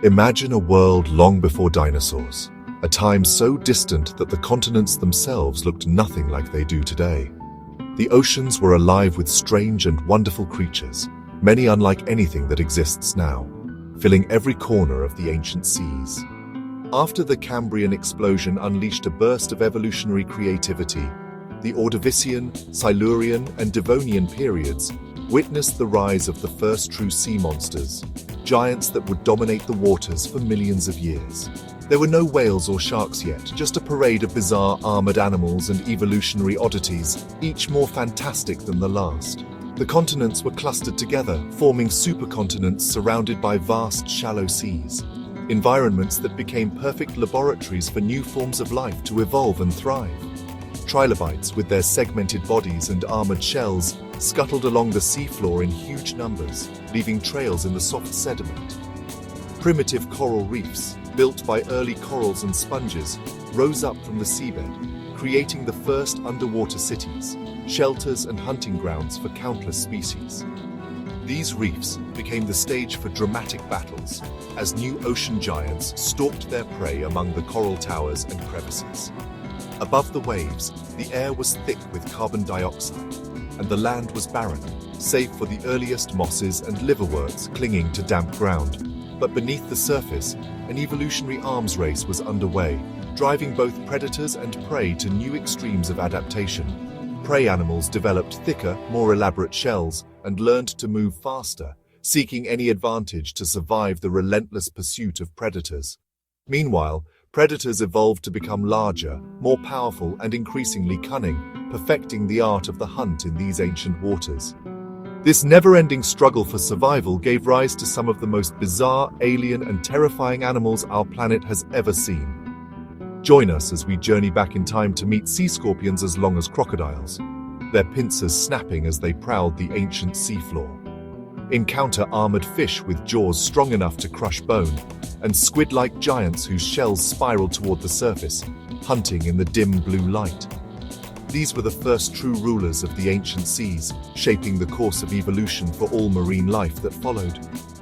Imagine a world long before dinosaurs, a time so distant that the continents themselves looked nothing like they do today. The oceans were alive with strange and wonderful creatures, many unlike anything that exists now, filling every corner of the ancient seas. After the Cambrian explosion unleashed a burst of evolutionary creativity, the Ordovician, Silurian, and Devonian periods witnessed the rise of the first true sea monsters, giants that would dominate the waters for millions of years. There were no whales or sharks yet, just a parade of bizarre armored animals and evolutionary oddities, each more fantastic than the last. The continents were clustered together, forming supercontinents surrounded by vast, shallow seas, environments that became perfect laboratories for new forms of life to evolve and thrive. Trilobites, with their segmented bodies and armored shells, scuttled along the seafloor in huge numbers, leaving trails in the soft sediment. Primitive coral reefs, built by early corals and sponges, rose up from the seabed, creating the first underwater cities, shelters and hunting grounds for countless species. These reefs became the stage for dramatic battles, as new ocean giants stalked their prey among the coral towers and crevices. Above the waves, the air was thick with carbon dioxide, and the land was barren, save for the earliest mosses and liverworts clinging to damp ground. But beneath the surface, an evolutionary arms race was underway, driving both predators and prey to new extremes of adaptation. Prey animals developed thicker, more elaborate shells and learned to move faster, seeking any advantage to survive the relentless pursuit of predators. Meanwhile, predators evolved to become larger, more powerful, and increasingly cunning, perfecting the art of the hunt in these ancient waters. This never-ending struggle for survival gave rise to some of the most bizarre, alien, and terrifying animals our planet has ever seen. Join us as we journey back in time to meet sea scorpions as long as crocodiles, their pincers snapping as they prowled the ancient seafloor. Encounter armored fish with jaws strong enough to crush bone, and squid-like giants whose shells spiraled toward the surface, hunting in the dim blue light. These were the first true rulers of the ancient seas, shaping the course of evolution for all marine life that followed.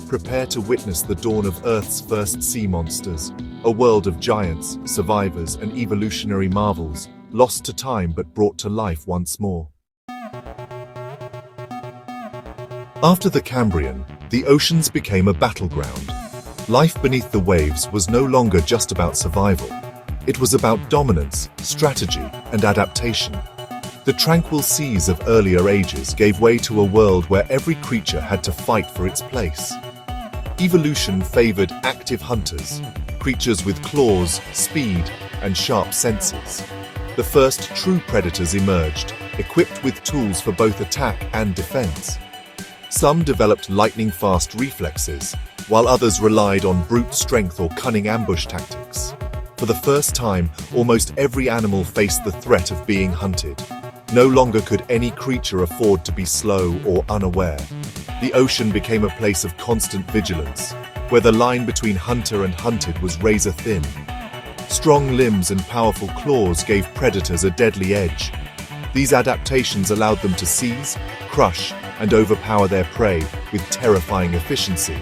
Prepare to witness the dawn of Earth's first sea monsters, a world of giants, survivors, and evolutionary marvels, lost to time but brought to life once more. After the Cambrian, the oceans became a battleground. Life beneath the waves was no longer just about survival. It was about dominance, strategy, and adaptation. The tranquil seas of earlier ages gave way to a world where every creature had to fight for its place. Evolution favored active hunters, creatures with claws, speed, and sharp senses. The first true predators emerged, equipped with tools for both attack and defense. Some developed lightning-fast reflexes, while others relied on brute strength or cunning ambush tactics. For the first time, almost every animal faced the threat of being hunted. No longer could any creature afford to be slow or unaware. The ocean became a place of constant vigilance, where the line between hunter and hunted was razor-thin. Strong limbs and powerful claws gave predators a deadly edge. These adaptations allowed them to seize, crush, and overpower their prey with terrifying efficiency.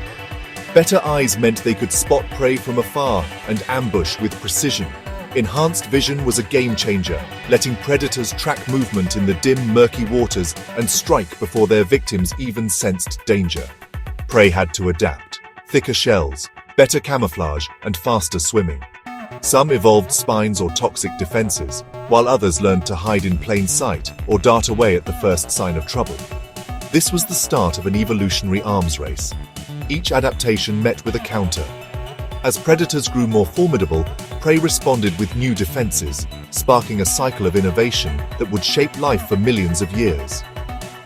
Better eyes meant they could spot prey from afar and ambush with precision. Enhanced vision was a game-changer, letting predators track movement in the dim, murky waters and strike before their victims even sensed danger. Prey had to adapt. Thicker shells, better camouflage, and faster swimming. Some evolved spines or toxic defenses, while others learned to hide in plain sight or dart away at the first sign of trouble. This was the start of an evolutionary arms race. Each adaptation met with a counter. As predators grew more formidable, prey responded with new defenses, sparking a cycle of innovation that would shape life for millions of years.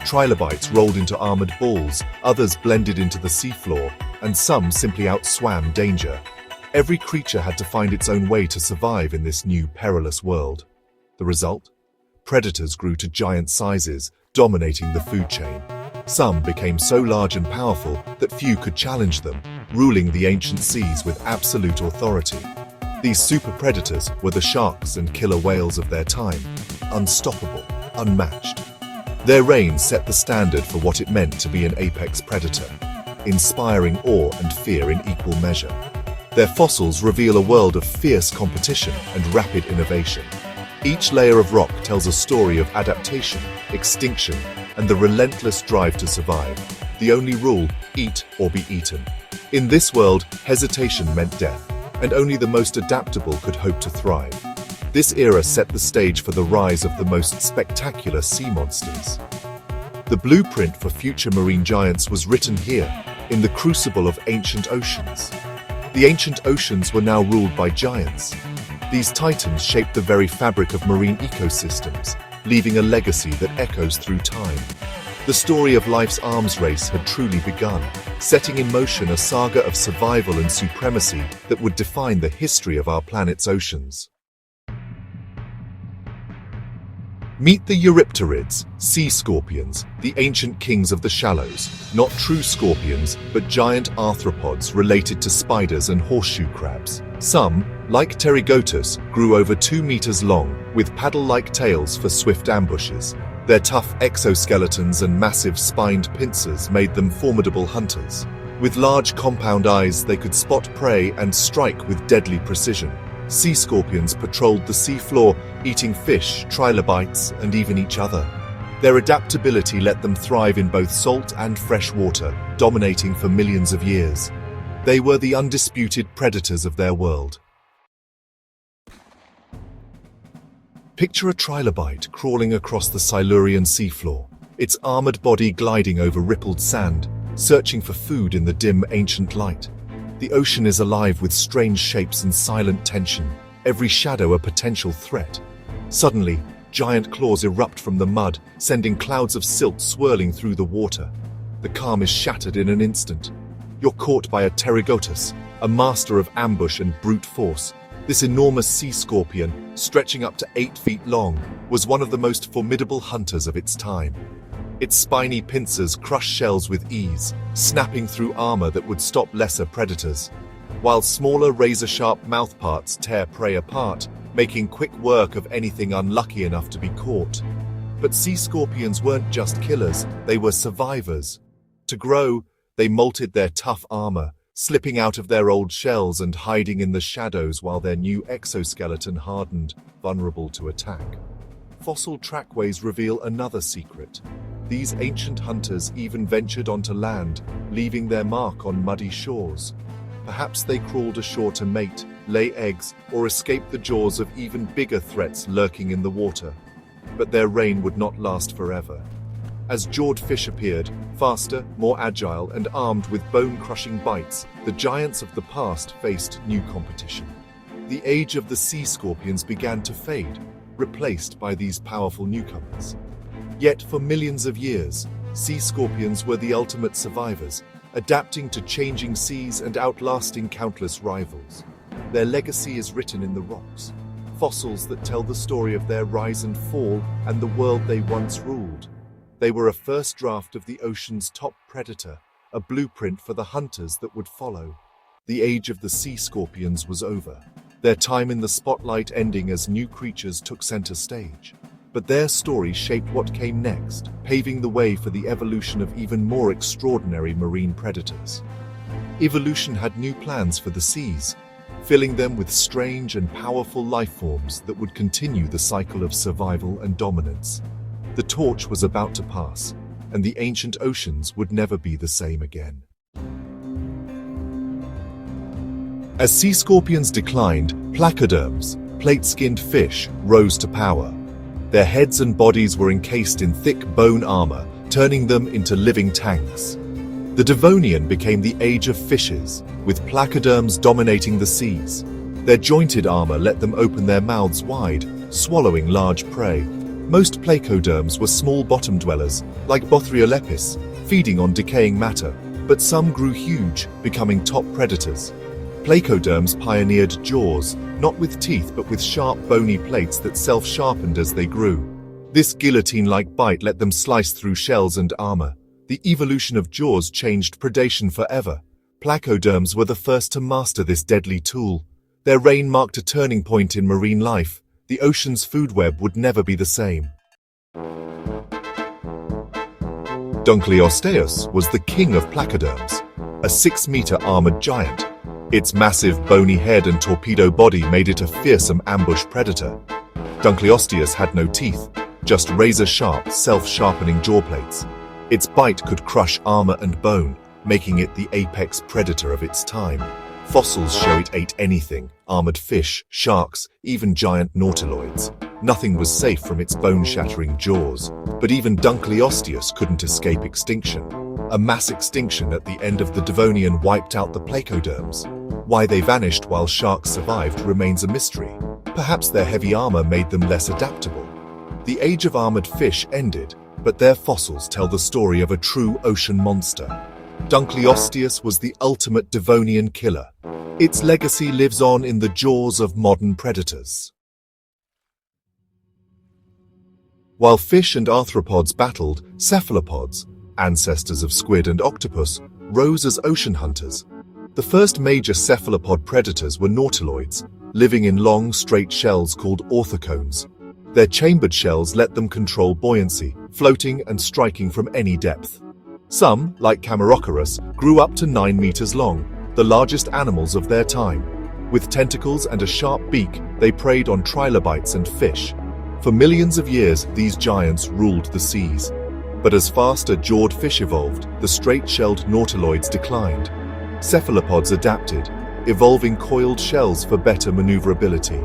Trilobites rolled into armored balls, others blended into the seafloor, and some simply outswam danger. Every creature had to find its own way to survive in this new, perilous world. The result? Predators grew to giant sizes, dominating the food chain. Some became so large and powerful that few could challenge them, ruling the ancient seas with absolute authority. These super predators were the sharks and killer whales of their time, unstoppable, unmatched. Their reign set the standard for what it meant to be an apex predator, inspiring awe and fear in equal measure. Their fossils reveal a world of fierce competition and rapid innovation. Each layer of rock tells a story of adaptation, extinction, and the relentless drive to survive. The only rule: eat or be eaten. In this world, hesitation meant death, and only the most adaptable could hope to thrive. This era set the stage for the rise of the most spectacular sea monsters. The blueprint for future marine giants was written here, in the crucible of ancient oceans. The ancient oceans were now ruled by giants. These titans shaped the very fabric of marine ecosystems, leaving a legacy that echoes through time. The story of life's arms race had truly begun, setting in motion a saga of survival and supremacy that would define the history of our planet's oceans. Meet the Eurypterids, sea scorpions, the ancient kings of the shallows. Not true scorpions, but giant arthropods related to spiders and horseshoe crabs. Some, like Pterygotus, grew over 2 meters long, with paddle-like tails for swift ambushes. Their tough exoskeletons and massive spined pincers made them formidable hunters. With large compound eyes, they could spot prey and strike with deadly precision. Sea scorpions patrolled the seafloor, eating fish, trilobites, and even each other. Their adaptability let them thrive in both salt and fresh water, dominating for millions of years. They were the undisputed predators of their world. Picture a trilobite crawling across the Silurian seafloor, its armored body gliding over rippled sand, searching for food in the dim ancient light. The ocean is alive with strange shapes and silent tension, every shadow a potential threat. Suddenly, giant claws erupt from the mud, sending clouds of silt swirling through the water. The calm is shattered in an instant. You're caught by a Pterygotus, a master of ambush and brute force. This enormous sea scorpion, stretching up to 8 feet long, was one of the most formidable hunters of its time. Its spiny pincers crush shells with ease, snapping through armor that would stop lesser predators, while smaller razor-sharp mouthparts tear prey apart, making quick work of anything unlucky enough to be caught. But sea scorpions weren't just killers, they were survivors. To grow, they molted their tough armor, slipping out of their old shells and hiding in the shadows while their new exoskeleton hardened, vulnerable to attack. Fossil trackways reveal another secret. These ancient hunters even ventured onto land, leaving their mark on muddy shores. Perhaps they crawled ashore to mate, lay eggs, or escape the jaws of even bigger threats lurking in the water. But their reign would not last forever. As jawed fish appeared, faster, more agile, and armed with bone-crushing bites, the giants of the past faced new competition. The age of the sea scorpions began to fade, replaced by these powerful newcomers. Yet for millions of years, sea scorpions were the ultimate survivors, adapting to changing seas and outlasting countless rivals. Their legacy is written in the rocks, fossils that tell the story of their rise and fall and the world they once ruled. They were a first draft of the ocean's top predator, a blueprint for the hunters that would follow. The age of the sea scorpions was over, their time in the spotlight ending as new creatures took center stage. But their story shaped what came next, paving the way for the evolution of even more extraordinary marine predators. Evolution had new plans for the seas, filling them with strange and powerful life forms that would continue the cycle of survival and dominance. The torch was about to pass, and the ancient oceans would never be the same again. As sea scorpions declined, placoderms, plate-skinned fish, rose to power. Their heads and bodies were encased in thick bone armor, turning them into living tanks. The Devonian became the age of fishes, with placoderms dominating the seas. Their jointed armor let them open their mouths wide, swallowing large prey. Most placoderms were small bottom dwellers, like Bothrialepis, feeding on decaying matter, but some grew huge, becoming top predators. Placoderms pioneered jaws, not with teeth but with sharp bony plates that self-sharpened as they grew. This guillotine-like bite let them slice through shells and armor. The evolution of jaws changed predation forever. Placoderms were the first to master this deadly tool. Their reign marked a turning point in marine life. The ocean's food web would never be the same. Dunkleosteus was the king of placoderms, a 6-meter armored giant. Its massive bony head and torpedo body made it a fearsome ambush predator. Dunkleosteus had no teeth, just razor-sharp, self-sharpening jaw plates. Its bite could crush armor and bone, making it the apex predator of its time. Fossils show it ate anything: armored fish, sharks, even giant nautiloids. Nothing was safe from its bone-shattering jaws. But even Dunkleosteus couldn't escape extinction. A mass extinction at the end of the Devonian wiped out the placoderms. Why they vanished while sharks survived remains a mystery. Perhaps their heavy armor made them less adaptable. The age of armored fish ended, but their fossils tell the story of a true ocean monster. Dunkleosteus was the ultimate Devonian killer. Its legacy lives on in the jaws of modern predators. While fish and arthropods battled, cephalopods, ancestors of squid and octopus, rose as ocean hunters. The first major cephalopod predators were nautiloids, living in long, straight shells called orthocones. Their chambered shells let them control buoyancy, floating and striking from any depth. Some, like Camaracoras, grew up to 9 meters long, the largest animals of their time. With tentacles and a sharp beak, they preyed on trilobites and fish. For millions of years, these giants ruled the seas. But as faster-jawed fish evolved, the straight-shelled nautiloids declined. Cephalopods adapted, evolving coiled shells for better maneuverability.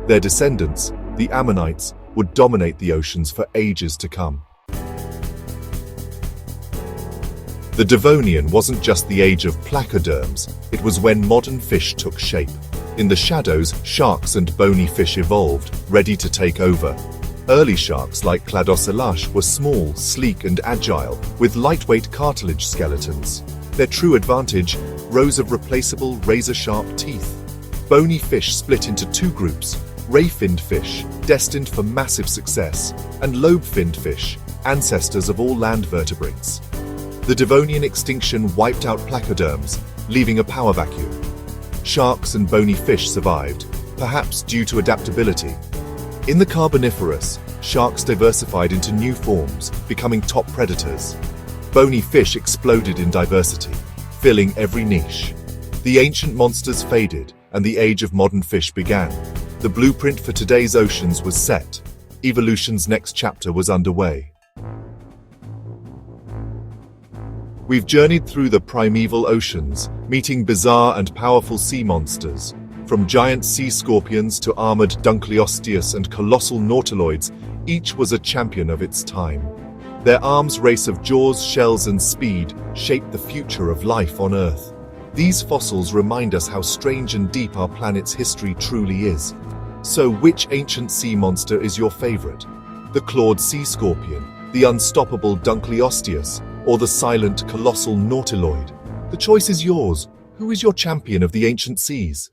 Their descendants, the ammonites, would dominate the oceans for ages to come. The Devonian wasn't just the age of placoderms, it was when modern fish took shape. In the shadows, sharks and bony fish evolved, ready to take over. Early sharks like Cladocelache were small, sleek and agile, with lightweight cartilage skeletons. Their true advantage: rows of replaceable, razor-sharp teeth. Bony fish split into 2 groups: ray-finned fish, destined for massive success, and lobe-finned fish, ancestors of all land vertebrates. The Devonian extinction wiped out placoderms, leaving a power vacuum. Sharks and bony fish survived, perhaps due to adaptability. In the Carboniferous, sharks diversified into new forms, becoming top predators. Bony fish exploded in diversity, filling every niche. The ancient monsters faded, and the age of modern fish began. The blueprint for today's oceans was set. Evolution's next chapter was underway. We've journeyed through the primeval oceans, meeting bizarre and powerful sea monsters. From giant sea scorpions to armored Dunkleosteus and colossal nautiloids, each was a champion of its time. Their arms race of jaws, shells and speed shaped the future of life on Earth. These fossils remind us how strange and deep our planet's history truly is. So which ancient sea monster is your favorite? The clawed sea scorpion, the unstoppable Dunkleosteus, or the silent, colossal nautiloid? The choice is yours. Who is your champion of the ancient seas?